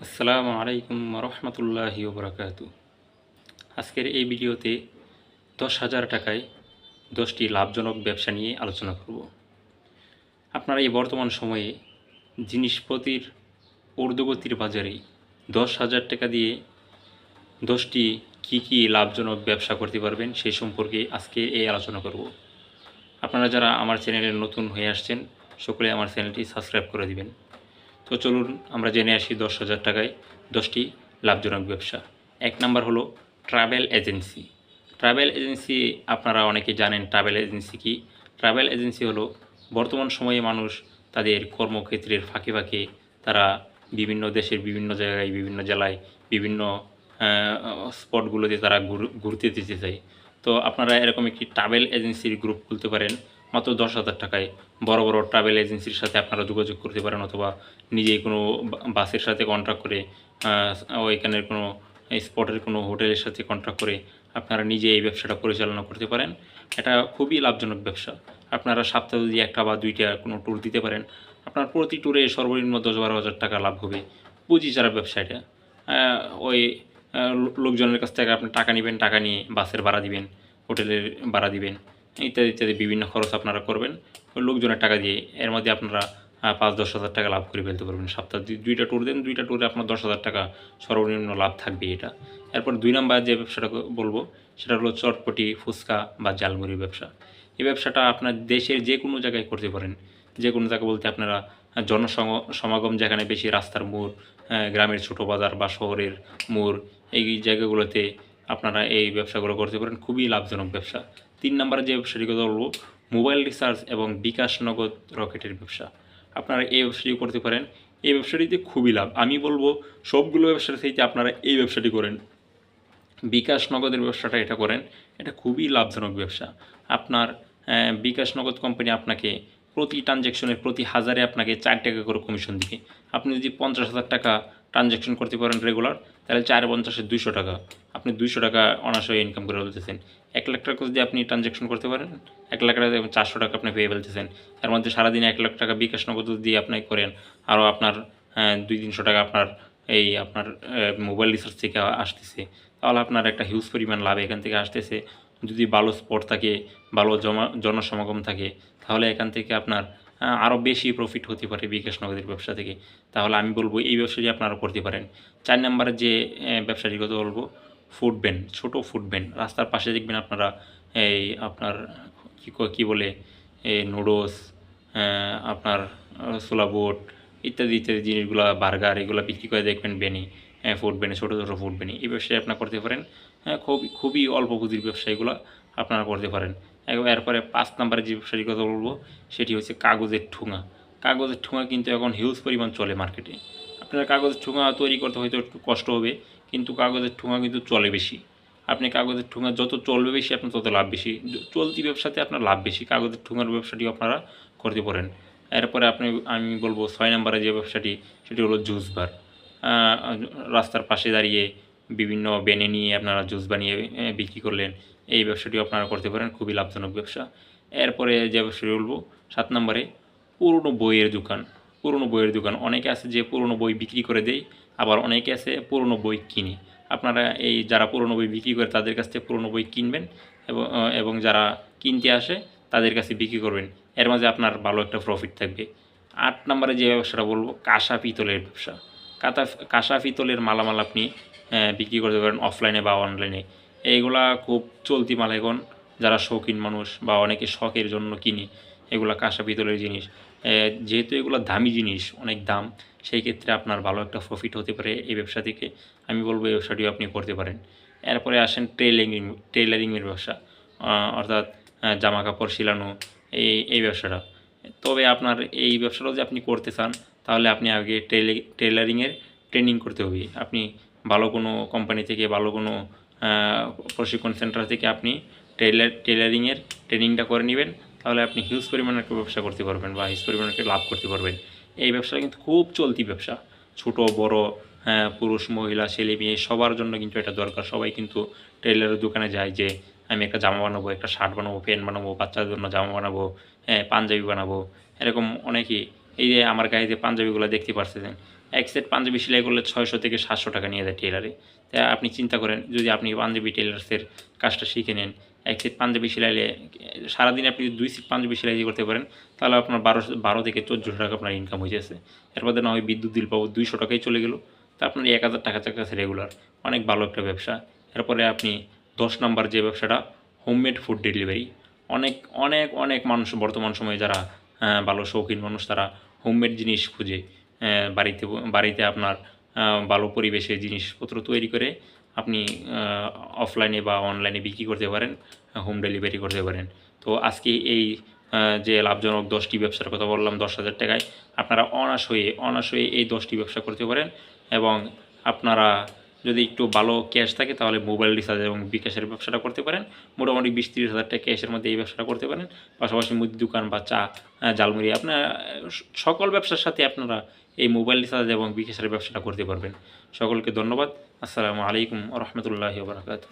আসসালামু আলাইকুম রহমতুল্লাহি ওবরাকাতু। আজকের এই ভিডিওতে 10,000 টাকায় 10টি লাভজনক ব্যবসা নিয়ে আলোচনা করব। আপনারা এই বর্তমান সময়ে জিনিসপত্রের ঊর্ধ্বগতির বাজারে 10,000 টাকা দিয়ে 10টি কী লাভজনক ব্যবসা করতে পারবেন সেই সম্পর্কে আজকে এই আলোচনা করব। আপনারা যারা আমার চ্যানেলে নতুন হয়ে আসছেন সকলে আমার চ্যানেলটি সাবস্ক্রাইব করে দিবেন। তো চলুন আমরা জেনে আসি 10,000 টাকায় 10টি লাভজনক ব্যবসা। এক নাম্বার হলো ট্রাভেল এজেন্সি। ট্রাভেল এজেন্সি আপনারা অনেকে জানেন ট্রাভেল এজেন্সি কি। ট্রাভেল এজেন্সি হলো বর্তমান সময়ে মানুষ তাদের কর্মক্ষেত্রের ফাঁকে ফাঁকে তারা বিভিন্ন দেশের বিভিন্ন জায়গায় বিভিন্ন জেলায় বিভিন্ন স্পটগুলোতে তারা ঘুরতে যেতে চায়। তো আপনারা এরকম একটি ট্রাভেল এজেন্সির গ্রুপ খুলতে পারেন মাত্র 10,000 টাকায়। বড় বড় ট্রাভেল এজেন্সির সাথে আপনারা যোগাযোগ করতে পারেন অথবা নিজেই কোনো বাসের সাথে কন্ট্রাক্ট করে ওইখানের কোনো স্পটের কোনো হোটেলের সাথে কন্ট্রাক্ট করে আপনারা নিজে এই ব্যবসাটা পরিচালনা করতে পারেন। এটা খুবই লাভজনক ব্যবসা। আপনারা সপ্তাহে যদি একটা বা দুইটা কোনো ট্যুর দিতে পারেন আপনার প্রতি ট্যুরে সর্বনিম্ন 10-12 হাজার টাকা লাভ হবে। পুঁজি ছাড়া ব্যবসা এটা। ওই লোকজনের কাছ থেকে আপনি টাকা নেবেন, টাকা নিয়ে বাসের ভাড়া দিবেন, হোটেলের ভাড়া দিবেন, ইত্যাদি ইত্যাদি বিভিন্ন খরচ আপনারা করবেন ওই লোকজনের টাকা দিয়ে। এর মধ্যে আপনারা 5-10 হাজার টাকা লাভ করে ফেলতে পারবেন। সপ্তাহে দুইটা ট্যুর দেন, দুইটা ট্যুরে আপনার 10,000 টাকা সর্বনিম্ন লাভ থাকবে এটা। এরপর 2 নাম্বার যে ব্যবসাটা বলবো সেটা হলো চটপটি, ফুচকা বা ঝালমুড়ির ব্যবসা। এই ব্যবসাটা আপনার দেশের যে কোনো জায়গায় করতে পারেন। যে কোনো জায়গা বলতে আপনারা সমাগম যেখানে বেশি, রাস্তার মোড়, গ্রামের ছোট বাজার বা শহরের মোড়, এই জায়গাগুলোতে আপনারা এই ব্যবসাগুলো করতে পারেন। খুবই লাভজনক ব্যবসা। 3 নাম্বারে যে ব্যবসাটি কথা বলবো মোবাইল রিচার্জ এবং বিকাশ নগদ রকেটের ব্যবসা। আপনারা এই ব্যবসাটি করতে পারেন। এই ব্যবসাটিতে খুবই লাভ। আমি বলবো সবগুলো ব্যবসার থেকে আপনারা এই ব্যবসাটি করেন। বিকাশ নগদের ব্যবসাটা এটা করেন। এটা খুবই লাভজনক ব্যবসা। আপনার বিকাশ নগদ কোম্পানি আপনাকে প্রতি ট্রানজ্যাকশনের প্রতি হাজারে আপনাকে 4 টাকা করে কমিশন দিবে। আপনি যদি 50,000 টাকা ট্রানজ্যাকশন করতে পারেন রেগুলার, তাহলে 4-50-এ 200 টাকা। আপনি 200 টাকা অনায়াসে ইনকাম করে ফেলতেছেন। 1 লাখ টাকা যদি আপনি ট্রানজ্যাকশন করতে পারেন, 1 লাখ টাকা 400 টাকা আপনি পেয়ে ফেলতেছেন। এর মধ্যে সারাদিনে 1 লাখ টাকা বিকাশ নগদ দিয়ে আপনি করেন, আরও আপনার 200-300 টাকা আপনার এই আপনার মোবাইল রিচার্জ থেকে আসতেছে। তাহলে আপনার একটা হিউজ পরিমাণ লাভ এখান থেকে আসতেছে। যদি ভালো স্পট থাকে, ভালো জনসমাগম থাকে, তাহলে এখান থেকে আপনার আরও বেশি প্রফিট হতে পারে বিকাশ নগদের ব্যবসা থেকে। তাহলে আমি বলবো এই ব্যবসাটি আপনারা করতে পারেন। 4 নাম্বারে যে ব্যবসাটির কথা বলবো ফুড ভ্যান, ছোটো ফুড ভ্যান। রাস্তার পাশে দেখবেন আপনারা এই আপনার কী বলে এই নুডলস, আপনার ছোলা বুট ইত্যাদি ইত্যাদি জিনিসগুলো, বার্গার, এগুলো বিক্রি করে দেখবেন ভ্যানে, ফুড ভ্যানে, ছোটো ছোটো ফুড ভ্যানে। এই ব্যবসায় আপনারা করতে পারেন। খুবই অল্প পুঁজির ব্যবসা এগুলো আপনারা করতে পারেন। এরপরে 5 নাম্বারে যে ব্যবসাটির কথা বলবো সেটি হচ্ছে কাগজের ঠুঙা। কাগজের ঠুঙা কিন্তু এখন হিউজ পরিমাণ চলে মার্কেটে। আপনার কাগজের ঠুঙা তৈরি করতে হয়তো একটু কষ্ট হবে, কিন্তু কাগজের ঠুঙা কিন্তু চলে বেশি। আপনি কাগজের ঠুঙা যত চলবে বেশি আপনার তত লাভ বেশি। চলতি ব্যবসাতে আপনার লাভ বেশি। কাগজের ঠুঙার ব্যবসাটিও আপনারা করতে পারেন। এরপরে আমি বলবো 6 নাম্বারে যে ব্যবসাটি সেটি হলো জুস বার। রাস্তার পাশে দাঁড়িয়ে বিভিন্ন ভ্যানে নিয়ে আপনারা জুস বানিয়ে বিক্রি করলেন। এই ব্যবসাটিও আপনারা করতে পারেন। খুবই লাভজনক ব্যবসা। এরপরে যে ব্যবসাটি বলবো 7 নাম্বারে পুরনো বইয়ের দোকান। পুরনো বইয়ের দোকান অনেকে আছে যে পুরনো বই বিক্রি করে দেয়, আবার অনেকে আছে পুরনো বই কিনে। আপনারা এই যারা পুরনো বই বিক্রি করে তাদের কাছ থেকে পুরনো বই কিনবেন এবং যারা কিনতে আসে তাদের কাছে বিক্রি করবেন। এর মাঝে আপনার ভালো একটা প্রফিট থাকবে। 8 নাম্বারে যে ব্যবসাটা বলবো কাঁসা পিতলের ব্যবসা। কাঁসা পিতলের মালামাল আপনি বিক্রি করতে পারেন অফলাইনে বা অনলাইনে। এইগুলা খুব চলতি মাল এখন। যারা শৌখিন মানুষ বা অনেকে শখের জন্য কিনে এগুলা কাঁসা পিতলের জিনিস, যেহেতু এগুলো দামি জিনিস, অনেক দাম, সেই ক্ষেত্রে আপনার ভালো একটা প্রফিট হতে পারে এই ব্যবসা থেকে। আমি বলবো এই ব্যবসাটিও আপনি করতে পারেন। এরপরে আসেন টেইলারিংয়ের ব্যবসা, অর্থাৎ জামা কাপড় সিলানো, এই ব্যবসাটা। তবে আপনার এই ব্যবসাটাও যে আপনি করতে চান তাহলে আপনি আগে টেইলারিংয়ের ট্রেনিং করতে হবে। আপনি ভালো কোনো কোম্পানি থেকে, ভালো কোনো প্রশিক্ষণ সেন্টার থেকে আপনি টেইলারিংয়ের ট্রেনিংটা করে নেবেন। তাহলে আপনি হিউজ পরিমাণে একটা ব্যবসা করতে পারবেন বা হিউজ পরিমাণে একটা লাভ করতে পারবেন। এই ব্যবসাটা কিন্তু খুব চলতি ব্যবসা। ছোট বড়, পুরুষ মহিলা ছেলে মেয়ে সবার জন্য কিন্তু এটা দরকার। সবাই কিন্তু টেইলারের দোকানে যায় যে আমি একটা জামা বানাবো, একটা শার্ট বানাবো, প্যান্ট বানাবো, বাচ্চাদের জন্য জামা বানাবো, পাঞ্জাবি বানাবো। এরকম অনেকেই, এই যে আমার গায়ে যে পাঞ্জাবিগুলো দেখতে পারতেছেন, এক সেট পাঞ্জাবি সেলাই করলে 600 থেকে 700 টাকা নিয়ে যায় টেলারে। তাই আপনি চিন্তা করেন যদি আপনি পাঞ্জাবি টেলার্সের কাজটা শিখে নেন, এক সেট পাঞ্জাবি সেলাইলে সারাদিনে আপনি 2 সেট পাঞ্জাবি সেলাই করতে পারেন, তাহলে আপনার 12 থেকে 1400 টাকা আপনার ইনকাম হয়ে যাচ্ছে। এর মধ্যে না হয় বিদ্যুৎ বিল পাবো 200 টাকাই চলে গেল, তা আপনার 1000 টাকা কাছে রেগুলার, অনেক ভালো একটা ব্যবসা। এরপরে আপনি 10 নাম্বার যে ব্যবসাটা, হোমমেড ফুড ডেলিভারি। অনেক অনেক অনেক মানুষ বর্তমান সময়ে যারা ভালো শৌখিন মানুষ, তারা হোমমেড জিনিস খুঁজে বাড়িতে বাড়িতে আপনার ভালো পরিবেশে জিনিসপত্র তৈরি করে আপনি অফলাইনে বা অনলাইনে বিক্রি করতে পারেন, হোম ডেলিভারি করতে পারেন। তো আজকে এই যে লাভজনক 10টি ব্যবসার কথা বললাম 10,000 টাকায়, আপনারা অনায়াসে এই 10টি ব্যবসা করতে পারেন। এবং আপনারা যদি একটু ভালো ক্যাশ থাকে তাহলে মোবাইল রিচার্জ এবং বিকাশের ব্যবসাটা করতে পারেন। মোটামুটি 20-30 হাজার টাকা ক্যাশের মধ্যে এই ব্যবসাটা করতে পারেন। পাশাপাশি মুদি দোকান বা চা, ঝালমুড়ি, আপনার সকল ব্যবসার সাথে আপনারা এই মোবাইল রিচার্জ এবং বিকাশের ব্যবসাটা করতে পারবেন। সকলকে ধন্যবাদ। আসসালামু আলাইকুম ওয়া রাহমাতুল্লাহি ওয়া বারাকাতুহু।